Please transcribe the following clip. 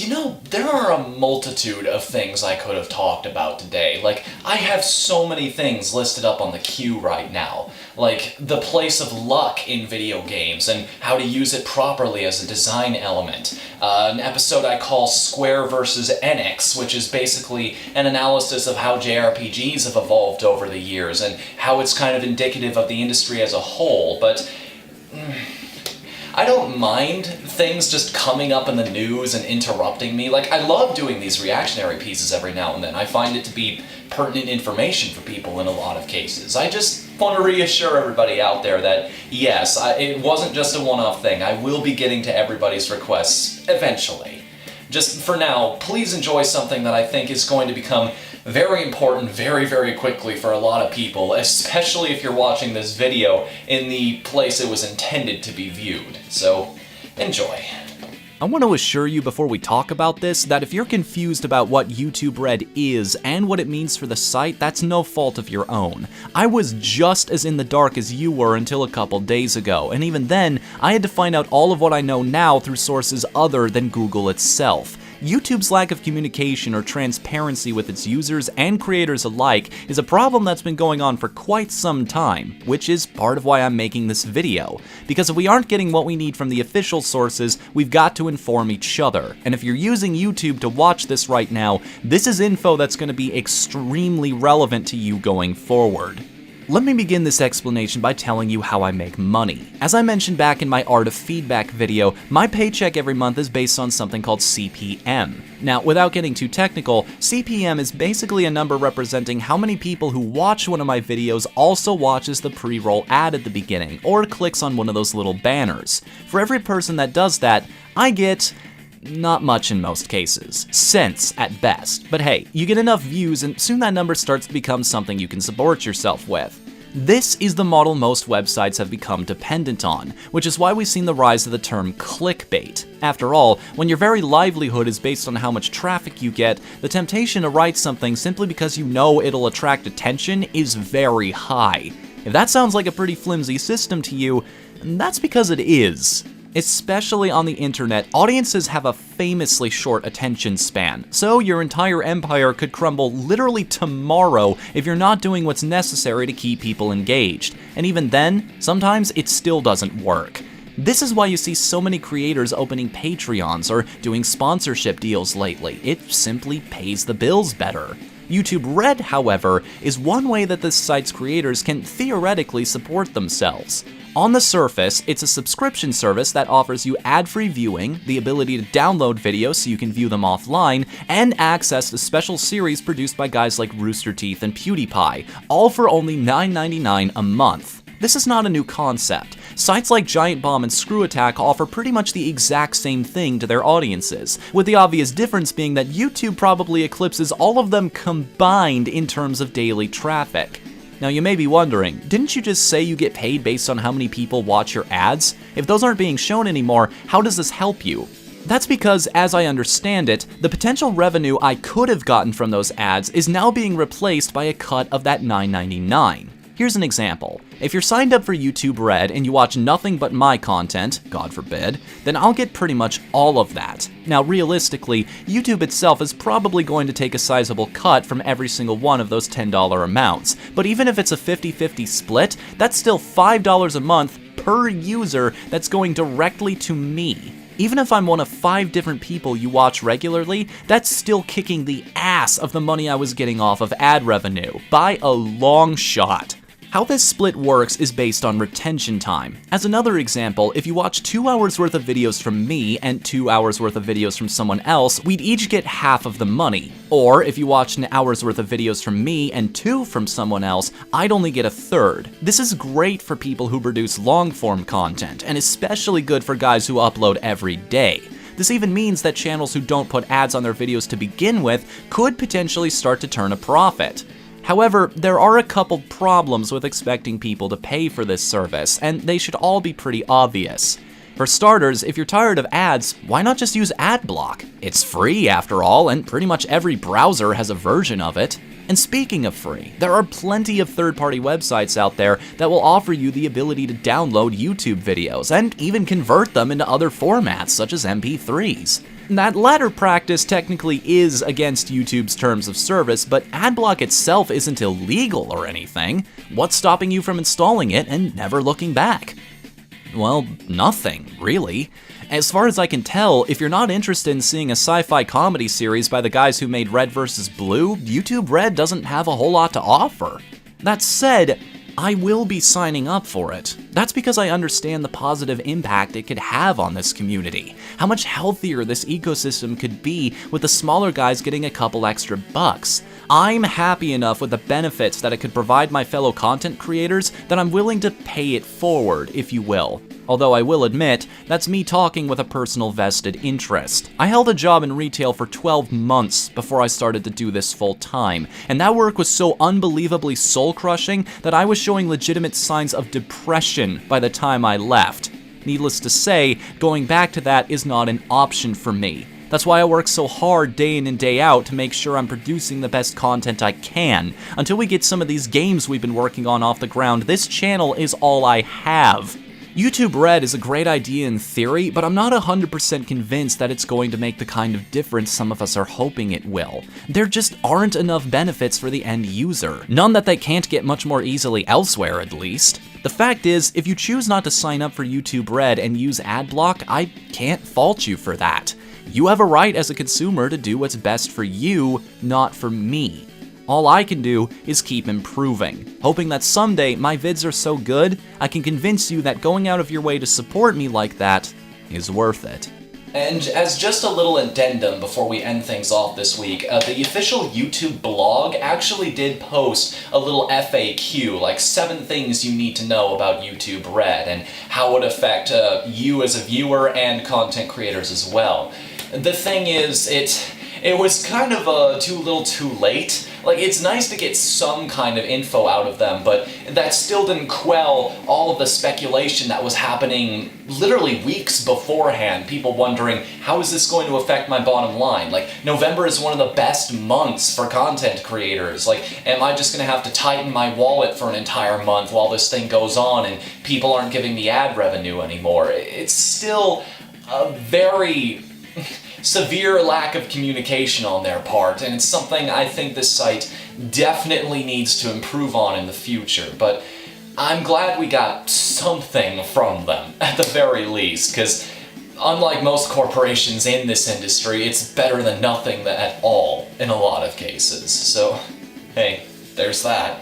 You know, there are a multitude of things I could have talked about today. Like, I have so many things listed up on the queue right now. Like, the place of luck in video games and how to use it properly as a design element. An episode I call Square vs. Enix, which is basically an analysis of how JRPGs have evolved over the years and how it's kind of indicative of the industry as a whole, but I don't mind things just coming up in the news and interrupting me. Like, I love doing these reactionary pieces every now and then. I find it to be pertinent information for people in a lot of cases. I just want to reassure everybody out there that, yes, it wasn't just a one-off thing. I will be getting to everybody's requests eventually. Just for now, please enjoy something that I think is going to become very important very, very quickly for a lot of people, especially if you're watching this video in the place it was intended to be viewed. So, enjoy. I want to assure you before we talk about this that if you're confused about what YouTube Red is and what it means for the site, that's no fault of your own. I was just as in the dark as you were until a couple days ago, and even then, I had to find out all of what I know now through sources other than Google itself. YouTube's lack of communication or transparency with its users and creators alike is a problem that's been going on for quite some time, which is part of why I'm making this video. Because if we aren't getting what we need from the official sources, we've got to inform each other. And if you're using YouTube to watch this right now, this is info that's going to be extremely relevant to you going forward. Let me begin this explanation by telling you how I make money. As I mentioned back in my Art of Feedback video, my paycheck every month is based on something called CPM. Now, without getting too technical, CPM is basically a number representing how many people who watch one of my videos also watches the pre-roll ad at the beginning, or clicks on one of those little banners. For every person that does that, I get not much in most cases. Cents at best. But hey, you get enough views and soon that number starts to become something you can support yourself with. This is the model most websites have become dependent on, which is why we've seen the rise of the term clickbait. After all, when your very livelihood is based on how much traffic you get, the temptation to write something simply because you know it'll attract attention is very high. If that sounds like a pretty flimsy system to you, that's because it is. Especially on the internet, audiences have a famously short attention span, so your entire empire could crumble literally tomorrow if you're not doing what's necessary to keep people engaged. And even then, sometimes it still doesn't work. This is why you see so many creators opening Patreons or doing sponsorship deals lately. It simply pays the bills better. YouTube Red, however, is one way that this site's creators can theoretically support themselves. On the surface, it's a subscription service that offers you ad-free viewing, the ability to download videos so you can view them offline, and access to special series produced by guys like Rooster Teeth and PewDiePie, all for only $9.99 a month. This is not a new concept. Sites like Giant Bomb and Screw Attack offer pretty much the exact same thing to their audiences, with the obvious difference being that YouTube probably eclipses all of them combined in terms of daily traffic. Now you may be wondering, didn't you just say you get paid based on how many people watch your ads? If those aren't being shown anymore, how does this help you? That's because, as I understand it, the potential revenue I could have gotten from those ads is now being replaced by a cut of that $9.99. Here's an example. If you're signed up for YouTube Red and you watch nothing but my content, God forbid, then I'll get pretty much all of that. Now realistically, YouTube itself is probably going to take a sizable cut from every single one of those $10 amounts, but even if it's a 50-50 split, that's still $5 a month per user that's going directly to me. Even if I'm one of 5 different people you watch regularly, that's still kicking the ass of the money I was getting off of ad revenue, by a long shot. How this split works is based on retention time. As another example, if you watch 2 hours worth of videos from me and 2 hours worth of videos from someone else, we'd each get half of the money. Or if you watch an hour's worth of videos from me and 2 from someone else, I'd only get a third. This is great for people who produce long-form content, and especially good for guys who upload every day. This even means that channels who don't put ads on their videos to begin with could potentially start to turn a profit. However, there are a couple problems with expecting people to pay for this service, and they should all be pretty obvious. For starters, if you're tired of ads, why not just use AdBlock? It's free after all, and pretty much every browser has a version of it. And speaking of free, there are plenty of third-party websites out there that will offer you the ability to download YouTube videos, and even convert them into other formats such as MP3s. That latter practice technically is against YouTube's terms of service, but adblock itself isn't illegal or anything. What's stopping you from installing it and never looking back? Well, nothing, really. As far as I can tell, if you're not interested in seeing a sci-fi comedy series by the guys who made Red vs. Blue, YouTube Red doesn't have a whole lot to offer. That said, I will be signing up for it. That's because I understand the positive impact it could have on this community, how much healthier this ecosystem could be with the smaller guys getting a couple extra bucks. I'm happy enough with the benefits that it could provide my fellow content creators that I'm willing to pay it forward, if you will. Although I will admit, that's me talking with a personal vested interest. I held a job in retail for 12 months before I started to do this full time, and that work was so unbelievably soul-crushing that I was showing legitimate signs of depression by the time I left. Needless to say, going back to that is not an option for me. That's why I work so hard day in and day out to make sure I'm producing the best content I can. Until we get some of these games we've been working on off the ground, this channel is all I have. YouTube Red is a great idea in theory, but I'm not 100% convinced that it's going to make the kind of difference some of us are hoping it will. There just aren't enough benefits for the end user. None that they can't get much more easily elsewhere, at least. The fact is, if you choose not to sign up for YouTube Red and use adblock, I can't fault you for that. You have a right as a consumer to do what's best for you, not for me. All I can do is keep improving, hoping that someday my vids are so good, I can convince you that going out of your way to support me like that is worth it. And as just a little addendum before we end things off this week, the official YouTube blog actually did post a little FAQ, like 7 things you need to know about YouTube Red and how it would affect you as a viewer and content creators as well. The thing is, it was kind of too little too late. Like, it's nice to get some kind of info out of them, but that still didn't quell all of the speculation that was happening literally weeks beforehand. People wondering, how is this going to affect my bottom line? Like, November is one of the best months for content creators. Like, am I just gonna have to tighten my wallet for an entire month while this thing goes on and people aren't giving me ad revenue anymore? It's still a very severe lack of communication on their part, and it's something I think this site definitely needs to improve on in the future, but I'm glad we got something from them, at the very least, because unlike most corporations in this industry, it's better than nothing at all in a lot of cases. So, hey, there's that.